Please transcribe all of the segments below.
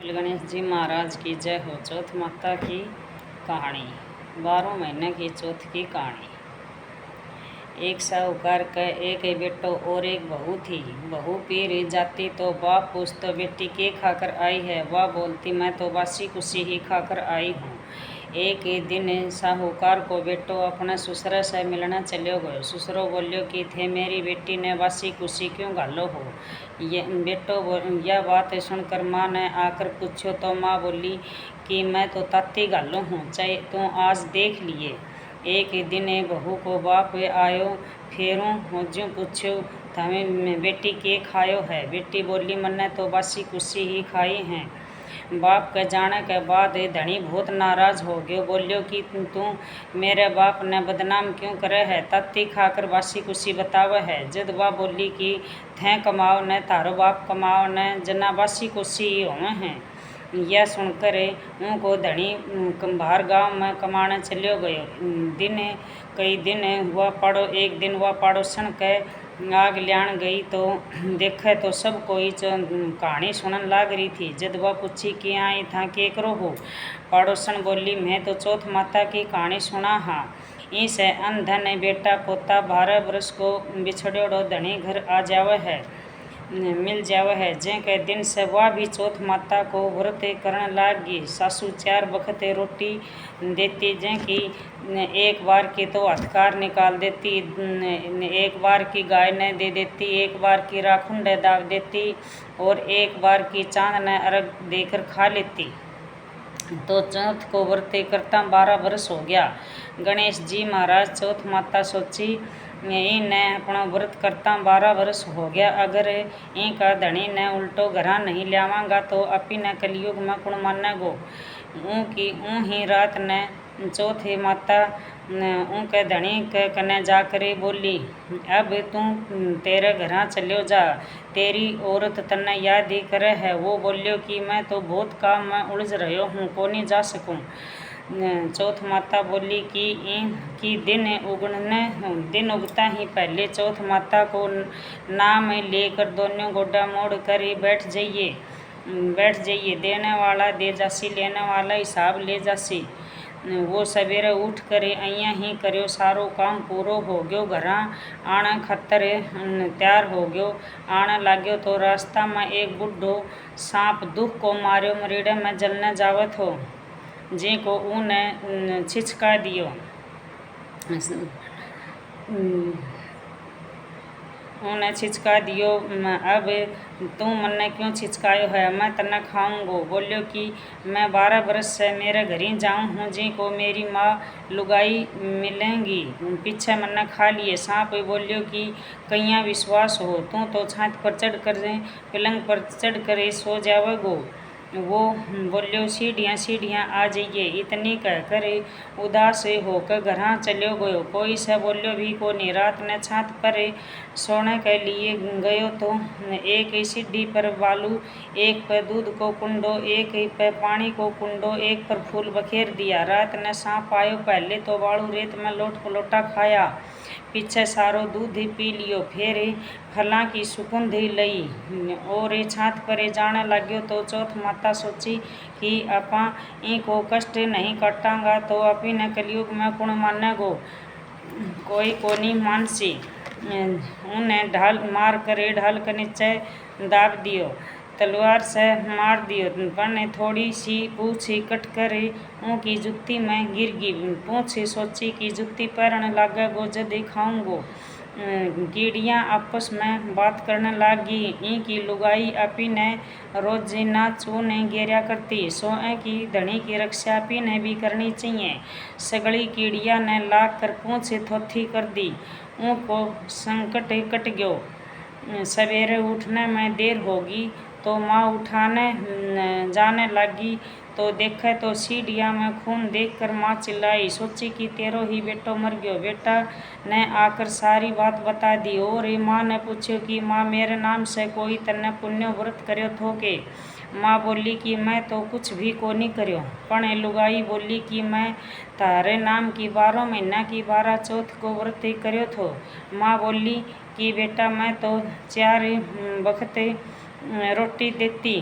श्री गणेश जी महाराज की जय हो। चौथ माता की कहानी। 12 महीने की चौथ की कहानी। एक साहूकार का एक बेटो और एक बहू थी। बहू पी रही जाती तो बाप पूछतो बेटी के खाकर आई है। वह बोलती मैं तो बासी कुसी ही खाकर आई हूँ। एक ही दिन साहूकार को बेटो अपने ससुर से मिलना चलो गयो। ससुरो बोलियो कि थे मेरी बेटी ने बासी कुसी क्यों घालो हो। ये बेटो यह बात सुनकर माँ ने आकर पूछो तो माँ बोली कि मैं तो ताती घालो हूँ, चाहे तू आज देख लिए। एक ही दिन बहू को बाप आयो फेरों होज्यों पूछो थमें बेटी के खायो है। बेटी बोली मन्ने तो बासी कुसी ही खाई हैं। बाप के जाने के बाद धनी बहुत नाराज हो गयो। बोलियो कि तू मेरे बाप ने बदनाम क्यों करे है, तत्ती खाकर बासी कुसी बतावे है। जद वह बोली कि थे कमाओ न थारो बाप कमाओ न जना बासी कुसी ही होवे हैं। यह सुनकर उनको धनी बाहर गाँव में कमाने चलो गयो। एक दिन वह पड़ोसन के आग लियान गई तो देखे तो सब कोई कहानी सुनन लाग रही थी। जद वह पूछी कि आई था के करो हो। पड़ोसन बोली मैं तो चौथ माता की कहानी सुना हाँ। इसे अनधन बेटा पोता 12 वर्ष को बिछड़ोड़ो धनी घर आ जावे है, मिल जावे है। जे के दिन से वह भी चौथ माता को व्रत करने लागी। सासू 4 बखत रोटी देती, जे की एक बार की तो हथकार निकाल देती, एक बार की गाय ने दे देती, एक बार की राखुंडे दाव देती और एक बार की चांद ने अर्घ देकर खा लेती। तो चौथ को व्रत करता 12 वर्ष हो गया। गणेश जी महाराज चौथ माता सोची ने अपना व्रत करता 12 वर्ष हो गया। अगर इनका धनी ने उल्टो घरा नहीं लियावांगा तो अपी ने कलयुग में कुण मानेगो। ऊँ ही रात ने चौथी माता उनके धनी के कने जाकर बोली अब तू तेरे घरा चलो जा, तेरी औरत तन्ने याद ही करे है। वो बोलियो कि मैं तो बहुत काम में उलझ रहो हूँ, को नहीं जा सकूँ। चौथ माता बोली कि दिन उगता ही पहले चौथ माता को नाम लेकर दोनों गोडा मोड़ कर बैठ जाइए। देने वाला दे जासी, लेने वाला हिसाब ले जासी। वो सवेरे उठ कर अइया ही करो सारो काम पूरो हो गयो। घरा आने खातर तैयार हो गयो। आने लाग्यो तो रास्ता में एक बुढ़ो सांप दुख को मार्यो मरीड़े में जलने जावत हो, जी को ऊने छिचका दियो। अब तू मन्ने क्यों छिचकायो है, मैं तन्ने खाऊंगो। बोलियो कि मैं 12 वर्ष से मेरे घर ही जाऊँ हूँ, जी को मेरी माँ लुगाई मिलेंगी, पीछे मन्ने खा लिए। सांप बोलियो कि कैया विश्वास हो, तू तो छात पर चढ़ कर पलंग पर चढ़ कर सो जावेगो। वो बोलियो सीढ़ियाँ आ जाइए। इतनी कहकर उदास होकर घरा चलो गयो। कोई से बोलियो भी को नहीं। रात ने छात पर सोने के लिए गयो तो एक सीढ़ी पर बालू, एक पर दूध को कुंडो, एक पर पानी को कुंडो, एक पर फूल बखेर दिया। रात ने सांप आयो, पहले तो बालू रेत में लोटा खाया, पीछे सारो दूध ही पी लियो, फिर फला की सुगंध ही लई और छात पर जाने लाग्यो। तो चौथ माता सोची कि आपा इनको कष्ट नहीं काटांगा तो अपी ने कलयुग में कुण मानेगो, कोई कोनी मानसी। उन्हें ढाल मार कर ढाल के नीचे दाब दियो, तलवार से मार दियो, पर थोड़ी सी पूछ कट कर उनकी जुत्ती में गिर गई। पूछ सोची कि जुत्ती पैरने लागेगो जद खाऊंगो। कीड़ियाँ आपस में बात करने लागी, इनकी लुगाई अपी ने रोजीना चूने घेरिया करती, सोए की धनी की रक्षा अपी ने भी करनी चाहिए। सगली कीड़िया ने लाग कर पूछ थोथी कर दी, उनको संकट कट गयो। सवेरे उठने में देर होगी तो माँ उठाने जाने लगी तो देखे तो सीढ़िया में खून देखकर माँ चिल्लाई। सोची कि तेरो ही बेटो मर गयो। बेटा ने आकर सारी बात बता दी और माँ ने पूछो कि माँ मेरे नाम से कोई तन्ने पुण्य व्रत कर्यो थो के। माँ बोली कि मैं तो कुछ भी को नहीं कर्यो। पण लुगाई बोली कि मैं तारे नाम की 12 महीना की 12 चौथ को व्रत कर्यो थो। माँ बोली कि बेटा मैं तो 4 बखत रोटी देती,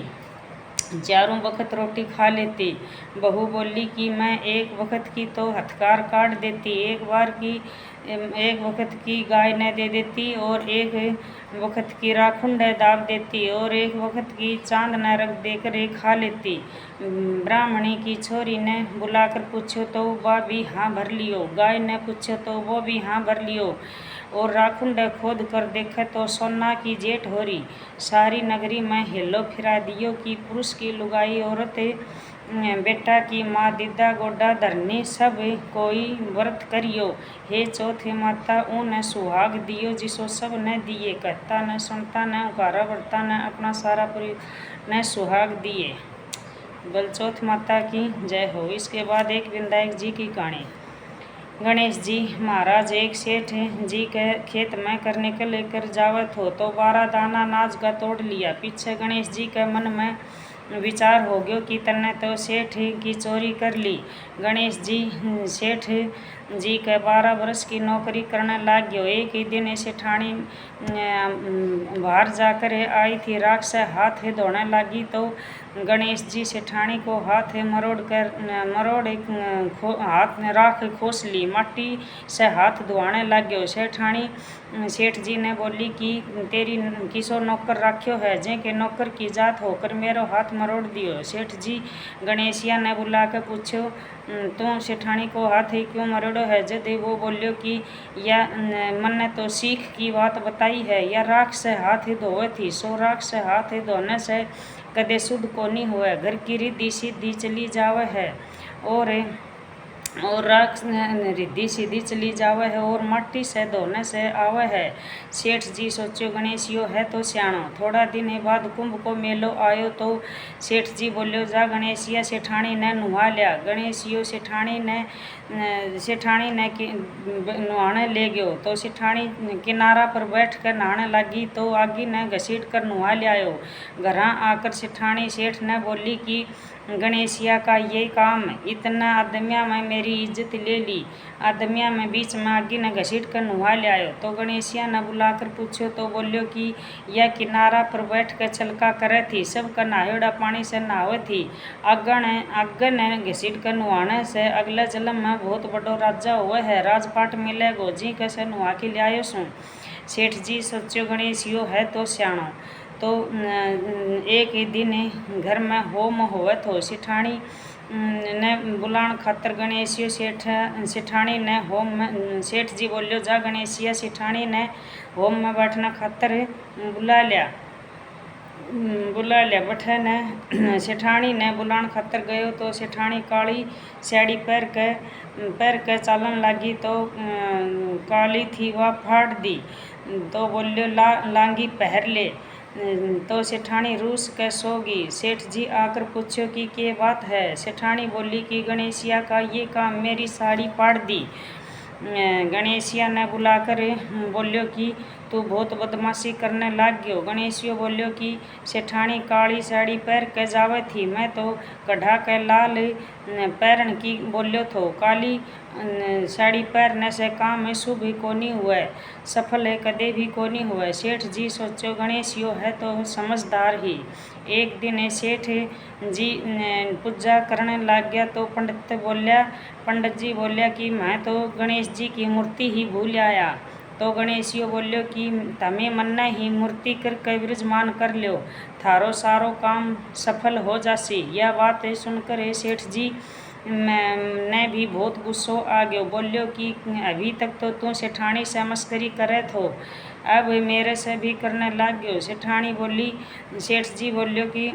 चारों वक्त रोटी खा लेती। बहू बोली कि मैं एक वक्त की तो हथकार काट देती, एक वक्त की गाय न दे देती, और एक वक्त की राखुंड दाब देती, और एक वक्त की चांद न रख देकर एक खा लेती। ब्राह्मणी की छोरी ने बुलाकर पूछो तो वह भी हाँ भर लियो, गाय ने पूछो तो वो भी हाँ भर लियो, और राखुंड खोद कर देखे तो सोना की जेठ हो रही। सारी नगरी में हिलो फिरा दियो कि पुरुष की लुगाई औरत बेटा की माँ दीदा गोडा धरनी सब कोई व्रत करियो। हे चौथे माता ऊन सुहाग दियो जिसो सब न दिए, कहता न सुनता न उकारा बढ़ता न अपना सारा पूरी न सुहाग दिए। बलचौथ माता की जय हो। इसके बाद एक विधायक जी की कहानी। गणेश जी महाराज एक सेठ जी के खेत में करने के लेकर जावत हो तो 12 दाना अनाज का तोड़ लिया। पीछे गणेश जी के मन में विचार हो गयो कि तन्ने तो सेठ की चोरी कर ली। गणेश जी सेठ जी के 12 वर्ष की नौकरी करने लाग गयो। एक ही दिन सेठानी बाहर जाकर आई थी, राख से हाथ धोने लगी तो गणेश जी सेठानी को हाथ हाथ में राख खोस ली, माटी से हाथ धोने लग गयो। सेठानी सेठ जी ने बोली कि तेरी किसो नौकर राख्यो है, जे के नौकर की जात होकर मेरो हाथ मरोड़ दियो। सेठ जी गणेशिया ने बुला के पूछो तू सेठानी को हाथ ही क्यों मरोड़ो है। जद वो बोलियो कि या मन्ने तो सीख की बात बताई है, या राख से हाथ धोवे थी, सो राख से हाथ धोने से कदे शुद्ध कोनी हुए, घर की रिद्धि सीधी चली जावे है, और राख रिद्धि सीधी चली जावे है, और माटी से धोने से आवे है। सेठ जी सोचो गणेशियो है तो सियाणो। थोड़ा दिन बाद कुंभ को मेलो आयो तो सेठ जी बोलियो जा गणेशिया सेठानी ने नुहा लिया। गणेशियो सेठानी ने नहाने ले गयो तो सेठानी किनारा पर बैठ कर नहाने लगी तो आगी ने घसीट कर नुहा लियायो। घर आकर सेठानी सेठ ने बोली कि गणेशिया का ये काम, इतना आदमिया में मेरी इज्जत ले ली, आदमिया में बीच में आगी ने घसीट कर नुहा ले आयो। तो गणेशिया ने बुलाकर पूछो तो बोलियो कि यह किनारा पर बैठ कर छलका करे थी, सबका नहायोड़ा पानी से नहावे थी, आगे ने घसीट कर नुहाने से अगले जन्म में बहुत बड़ो राजा हुआ है, राजपाट मिलेगो, जी कैसे नुहा के ले आयो सू। सेठ जी सोचो गणेशियो है तो सियाणो। तो एक ही दिन घर में होम होवे तो सेठानी ने बुलाण खातर गणेशियो सेठानी ने होम में, सेठ जी बोलियो जा गणेशिया सेठानी ने होम में बैठने खातर बुला लिया। बैठे ने सेठानी ने बुलाण खातर गयो तो सेठानी काली साड़ी पैर के चालन लगी तो काली थी वह फाड़ दी। तो बोलियो लांगी पहर ले। तो सेठानी रूस के सोगी। सेठ जी आकर पूछो कि क्या बात है। सेठानी बोली कि गणेशिया का ये काम मेरी साड़ी फाड़ दी। गणेशिया ने बुलाकर बोलियो कि तू बहुत बदमाशी करने लग गयो। गणेशियो बोलियो कि सेठानी काली साड़ी पहन के जावे थी, मैं तो कढ़ा के लाल पैरन की बोलियो थो। काली साड़ी पहनने से काम शुभ ही कोनी हुए, सफल है कदे भी कोनी हुए। सेठ जी सोचो गणेशियो है तो समझदार ही। एक दिन सेठ जी पूजा करने लग गया तो पंडित जी बोलिया कि मैं तो गणेश जी की मूर्ति ही भूल आया। तो गणेशियो बोलियो कि तमे मन्ने ही मूर्ति करके विराजमान कर लियो, थारो सारो काम सफल हो जासी। यह बात सुनकर सेठ जी ने भी बहुत गुस्सो आ गयो। बोलियो कि अभी तक तो तू सेठानी से मस्करी करे थो, अब मेरे से भी करने लग गयो। सेठ जी बोलियो कि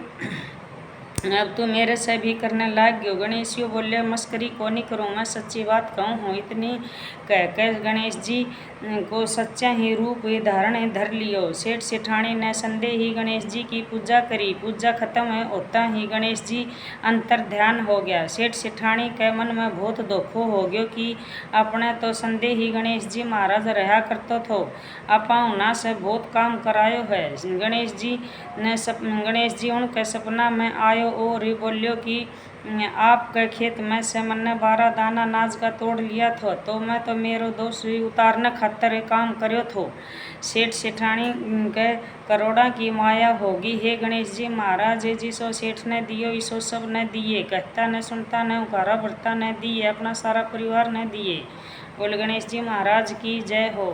अब तो मेरे से भी करने लग गयो। गणेशियो बोले मस्करी को नहीं करूँ, मैं सच्ची बात कहूँ हूँ। इतनी कहकर गणेश जी को सच्चा ही रूप धारण धर लियो। सेठ सेठानी ने संदेह ही गणेश जी की पूजा करी। पूजा खत्म होता ही गणेश जी अंतर ध्यान हो गया। सेठ सेठानी के मन में बहुत धोखो हो गयो कि अपने तो संदेह ही गणेश जी महाराज रहा करतो थो, आपा उन्हा से बहुत काम करायो है। गणेश जी उनके सपना में आयो और ही बोल्यो कि आपके खेत में से मैंने 12 दाना नाज का तोड़ लिया था, तो मैं तो मेरो दोष ही उतारने खातर काम कर्यो थो। सेठ सेठानी के करोड़ा की माया होगी। हे गणेश जी महाराज, जिसो सेठ ने दियो इसो सब ने दिए, कहता ने सुनता ने उकारा भरता ने दिए, अपना सारा परिवार ने दिए। बोल गणेश जी महाराज की जय हो।